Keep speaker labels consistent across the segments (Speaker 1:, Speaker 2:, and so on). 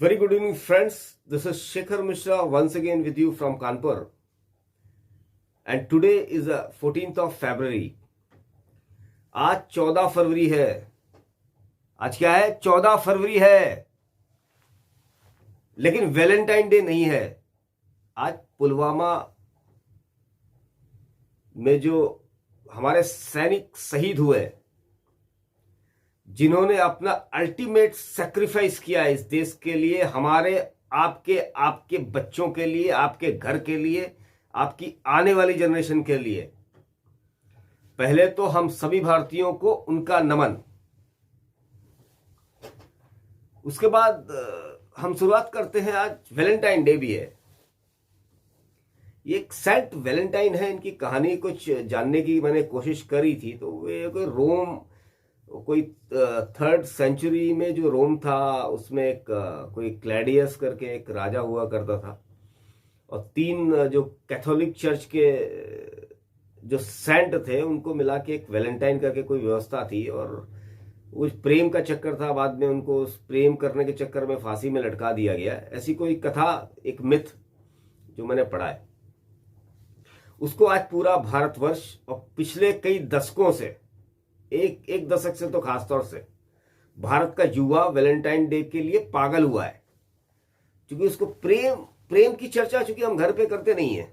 Speaker 1: Very good evening, friends. This is Shekhar Mishra once again with you from Kanpur. And today is the 14th of February. आज 14 फरवरी है. आज क्या है? 14 फरवरी है. लेकिन वैलेंटाइन डे नहीं है. आज पुलवामा में जो हमारे सैनिक शहीद हुए, जिन्होंने अपना अल्टीमेट सैक्रिफाइस किया इस देश के लिए, हमारे आपके बच्चों के लिए, आपके घर के लिए, आपकी आने वाली जनरेशन के लिए, पहले तो हम सभी भारतीयों को उनका नमन. उसके बाद हम शुरुआत करते हैं. आज वैलेंटाइन डे भी है. ये एक सेंट वैलेंटाइन है. इनकी कहानी कुछ जानने की मैंने कोशिश करी थी. तो वे कोई 3rd सेंचुरी में जो रोम था, उसमें एक कोई क्लैडियस करके एक राजा हुआ करता था, और 3 जो कैथोलिक चर्च के जो सेंट थे उनको मिला के एक वैलेंटाइन करके कोई व्यवस्था थी. और उस प्रेम का चक्कर था. बाद में उनको उस प्रेम करने के चक्कर में फांसी में लटका दिया गया. ऐसी कोई कथा, एक मिथ जो मैंने पढ़ा है, उसको आज पूरा भारतवर्ष और पिछले कई दशकों से, एक दशक से तो खासतौर से, भारत का युवा वैलेंटाइन डे के लिए पागल हुआ है. क्योंकि उसको प्रेम की चर्चा चूंकि हम घर पे करते नहीं है,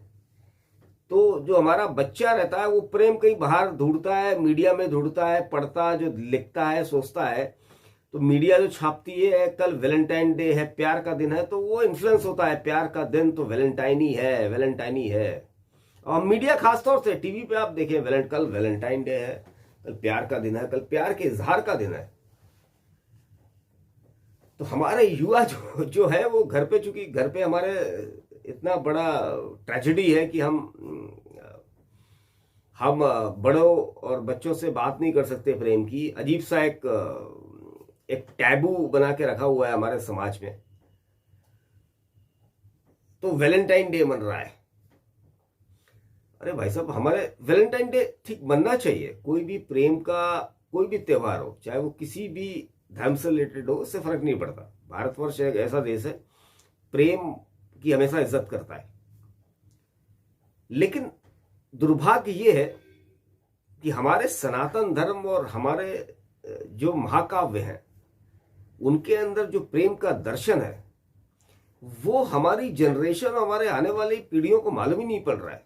Speaker 1: तो जो हमारा बच्चा रहता है वो प्रेम कहीं बाहर ढूंढता है, मीडिया में ढूंढता है, पढ़ता, जो लिखता है, सोचता है. तो मीडिया जो छापती है कल वैलेंटाइन डे है, प्यार का दिन है, तो वो इन्फ्लुएंस होता है. प्यार का दिन तो वैलेंटाइन ही है, वैलेंटाइन ही है. और मीडिया खासतौर से टीवी पे आप देखें, कल वैलेंटाइन डे है, कल प्यार का दिन है, कल प्यार के इजहार का दिन है. तो हमारे युवा जो है वो घर पे, चूंकि घर पे हमारे इतना बड़ा ट्रेजेडी है कि हम बड़ों और बच्चों से बात नहीं कर सकते प्रेम की. अजीब सा एक टैबू बना के रखा हुआ है हमारे समाज में. तो वैलेंटाइन डे मन रहा है. अरे भाई साहब, हमारे वैलेंटाइन डे ठीक बनना चाहिए. कोई भी प्रेम का कोई भी त्योहार हो, चाहे वो किसी भी धर्म से रिलेटेड हो, उससे फर्क नहीं पड़ता. भारतवर्ष एक ऐसा देश है प्रेम की हमेशा इज्जत करता है. लेकिन दुर्भाग्य ये है कि हमारे सनातन धर्म और हमारे जो महाकाव्य हैं, उनके अंदर जो प्रेम का दर्शन है, वो हमारी जनरेशन, हमारे आने वाली पीढ़ियों को मालूम ही नहीं पड़ रहा है.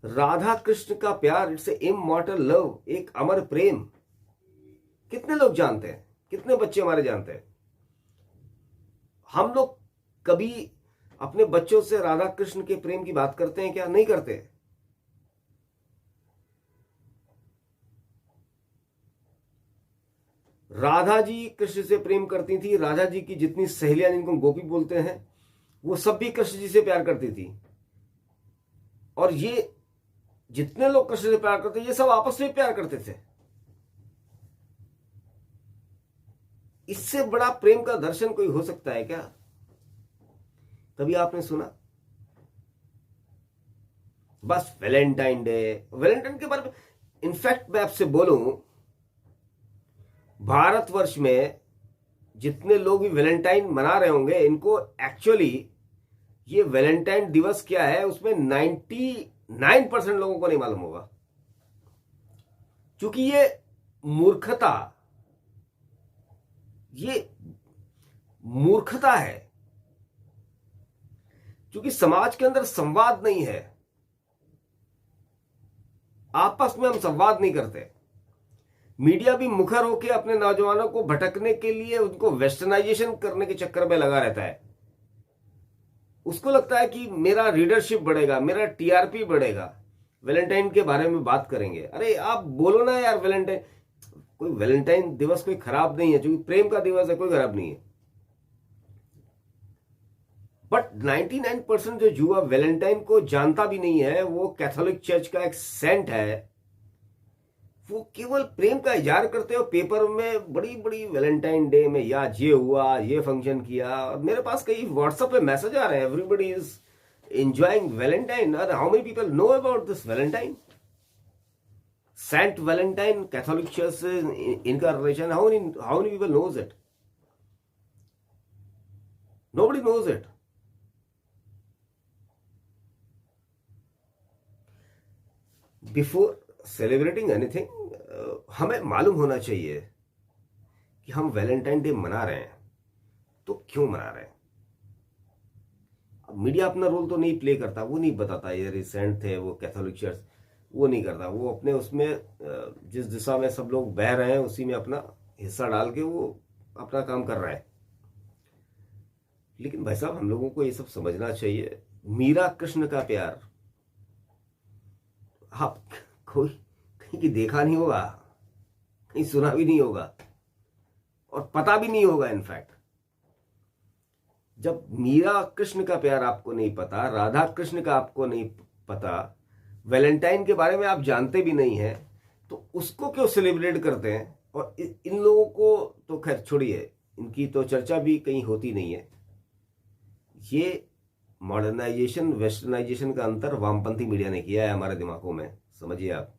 Speaker 1: राधा कृष्ण का प्यार, इट्स ए इमॉर्टल लव, एक अमर प्रेम. कितने लोग जानते हैं? कितने बच्चे हमारे जानते हैं? हम लोग कभी अपने बच्चों से राधा कृष्ण के प्रेम की बात करते हैं क्या? नहीं करते. राधा जी कृष्ण से प्रेम करती थी. राधा जी की जितनी सहेलियां, जिनको गोपी बोलते हैं, वो सब भी कृष्ण जी से प्यार करती थी. और ये जितने लोग कृष्ण से प्यार करते, ये सब आपस में प्यार करते थे. इससे बड़ा प्रेम का दर्शन कोई हो सकता है क्या? कभी आपने सुना? बस वैलेंटाइन के बारे में इनफैक्ट मैं आपसे बोलूं, भारतवर्ष में जितने लोग भी वैलेंटाइन मना रहे होंगे, इनको एक्चुअली ये वैलेंटाइन दिवस क्या है, उसमें 99% लोगों को नहीं मालूम होगा. क्योंकि ये मूर्खता है. क्योंकि समाज के अंदर संवाद नहीं है. आपस में हम संवाद नहीं करते. मीडिया भी मुखर होकर अपने नौजवानों को भटकने के लिए, उनको वेस्टर्नाइजेशन करने के चक्कर में लगा रहता है. उसको लगता है कि मेरा रीडरशिप बढ़ेगा, मेरा टीआरपी बढ़ेगा, वैलेंटाइन के बारे में बात करेंगे. अरे आप बोलो ना यार, वैलेंटाइन दिवस कोई खराब नहीं है. क्योंकि प्रेम का दिवस है, कोई खराब नहीं है. बट 99% जो युवा वैलेंटाइन को जानता भी नहीं है, वो कैथोलिक चर्च का एक सेंट है. वो केवल प्रेम का इजहार करते हो पेपर में, बड़ी बड़ी वैलेंटाइन डे में यार ये हुआ, ये फंक्शन किया. और मेरे पास कई व्हाट्सएप पे मैसेज आ रहे हैं, everybody is enjoying Valentine. How many people know about this Valentine? Saint Valentine, Catholic church से इनका relation, how many people knows it? Nobody knows it. Before celebrating anything, हमें मालूम होना चाहिए कि हम वैलेंटाइन डे मना रहे हैं तो क्यों मना रहे हैं। अब मीडिया अपना रोल तो नहीं प्ले करता, वो नहीं बताता ये रिसेंट थे वो कैथोलिक चर्च, वो नहीं करता। वो अपने उसमें जिस दिशा में सब लोग बह रहे हैं उसी में अपना हिस्सा डाल के वो अपना काम कर रहा है। लेकिन भाई साहब, हम लोगों को ये सब समझना चाहिए। मीरा कृष्ण का प्यार आप कोई कहीं की देखा नहीं होगा, कहीं सुना भी नहीं होगा और पता भी नहीं होगा। इनफैक्ट जब मीरा कृष्ण का प्यार आपको नहीं पता, राधा कृष्ण का आपको नहीं पता, वैलेंटाइन के बारे में आप जानते भी नहीं हैं, तो उसको क्यों सेलिब्रेट करते हैं। और इन लोगों को तो खैर छोड़िए, इनकी तो चर्चा भी कहीं होती नहीं है। ये मॉडर्नाइजेशन वेस्टर्नाइजेशन का अंतर वामपंथी मीडिया ने किया है हमारे दिमागों में, समझिए आप।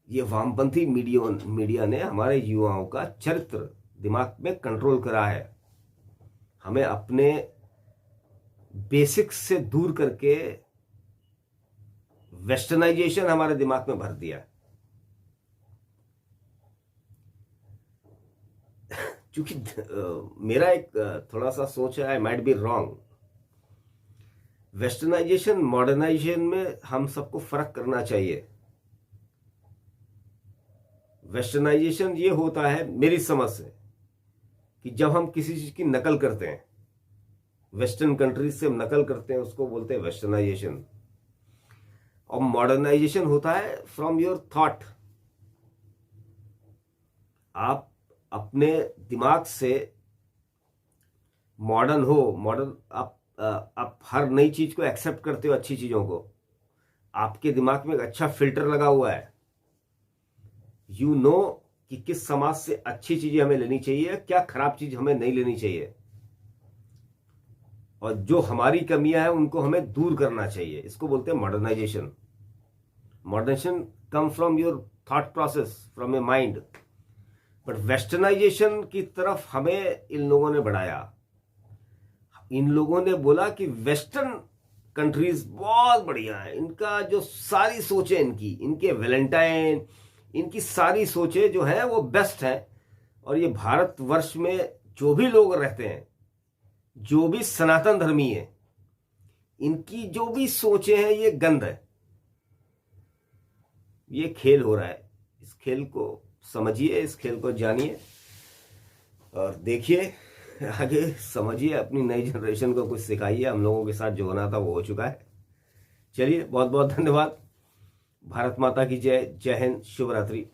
Speaker 1: ये वामपंथी मीडिया ने हमारे युवाओं का चरित्र दिमाग में कंट्रोल करा है। हमें अपने बेसिक्स से दूर करके वेस्टर्नाइजेशन हमारे दिमाग में भर दिया। क्योंकि मेरा एक थोड़ा सा सोच है, I might be wrong. Westernization modernization में हम सबको फर्क करना चाहिए। वेस्टर्नाइजेशन ये होता है मेरी समझ से कि जब हम किसी चीज की नकल करते हैं, वेस्टर्न कंट्रीज से हम नकल करते हैं, उसको बोलते हैं वेस्टर्नाइजेशन। और मॉडर्नाइजेशन होता है फ्रॉम योर थॉट। आप अपने दिमाग से मॉडर्न हो, मॉडर्न आप हर नई चीज को एक्सेप्ट करते हो, अच्छी चीजों को। आपके दिमाग में एक अच्छा फिल्टर लगा हुआ है। यू नो कि किस समाज से अच्छी चीजें हमें लेनी चाहिए, क्या खराब चीज हमें नहीं लेनी चाहिए, और जो हमारी कमियां हैं उनको हमें दूर करना चाहिए। इसको बोलते हैं modernization. Modernization come from your thought process, from a mind. But westernization की तरफ हमें इन लोगों ने बढ़ाया। इन लोगों ने बोला कि वेस्टर्न कंट्रीज बहुत बढ़िया है, इनका जो सारी सोचें, इनके वैलेंटाइन, इनकी सारी सोचें जो है वो बेस्ट है। और ये भारतवर्ष में जो भी लोग रहते हैं, जो भी सनातन धर्मी है, इनकी जो भी सोचें हैं ये गंद है। ये खेल हो रहा है। इस खेल को समझिए, इस खेल को जानिए और देखिए, आगे समझिए, अपनी नई जनरेशन को कुछ सिखाइए। हम लोगों के साथ जो होना था वो हो चुका है। चलिए, बहुत बहुत धन्यवाद। भारत माता की जय। जय हिंद। शुभ रात्रि।